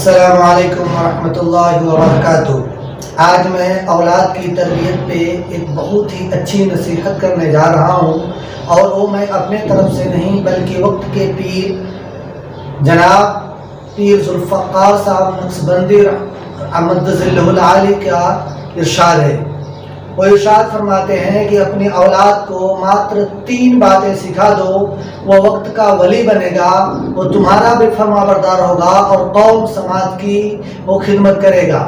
السلام علیکم ورحمۃ اللہ وبرکاتہ۔ آج میں اولاد کی تربیت پہ ایک بہت ہی اچھی نصیحت کرنے جا رہا ہوں، اور وہ میں اپنے طرف سے نہیں بلکہ وقت کے پیر جناب پیر ذوالفقار صاحب نقشبندی مد ظلہ العالی کا ارشاد ہے۔ وہ ارشاد فرماتے ہیں کہ اپنی اولاد کو ماتر 3 باتیں سکھا دو، وہ وقت کا ولی بنے گا، وہ تمہارا بھی فرما بردار ہوگا اور قوم سماج کی وہ خدمت کرے گا،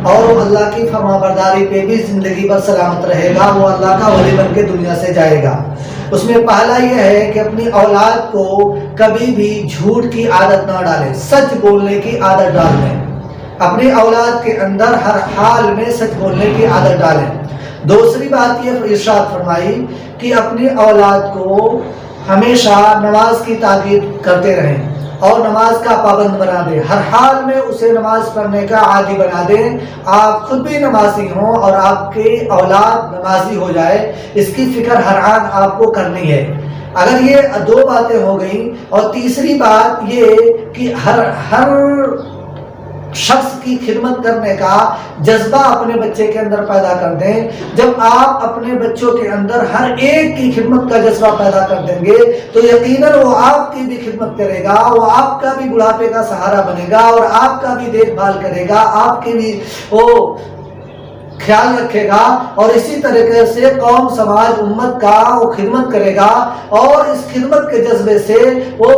اور وہ اللہ کی فرما برداری پہ بھی زندگی بھر سلامت رہے گا، وہ اللہ کا ولی بن کے دنیا سے جائے گا۔ اس میں پہلا یہ ہے کہ اپنی اولاد کو کبھی بھی جھوٹ کی عادت نہ ڈالے، سچ بولنے کی عادت ڈال دیں۔ اپنی اولاد کے اندر ہر حال میں سچ بولنے کی عادت ڈالیں۔ دوسری بات یہ ارشاد فرمائی کہ اپنی اولاد کو ہمیشہ نماز کی تاکید کرتے رہیں اور نماز کا پابند بنا دیں، ہر حال میں اسے نماز پڑھنے کا عادی بنا دیں۔ آپ خود بھی نمازی ہوں اور آپ کی اولاد نمازی ہو جائے، اس کی فکر ہر آن آپ کو کرنی ہے۔ اگر یہ 2 باتیں ہو گئیں، اور تیسری بات یہ کہ ہر شخص کی خدمت کرنے کا جذبہ اپنے بچے کے اندر پیدا کر دیں۔ جب آپ اپنے بچوں کے اندر ہر ایک کی خدمت کا جذبہ پیدا کر دیں گے تو یقیناً وہ آپ کی بھی خدمت کرے گا، وہ آپ کا بھی بڑھاپے کا سہارا بنے گا، اور آپ کا بھی دیکھ بھال کرے گا، آپ کی بھی وہ خیال رکھے گا، اور اسی طریقے سے قوم سماج امت کا وہ خدمت کرے گا، اور اس خدمت کے جذبے سے وہ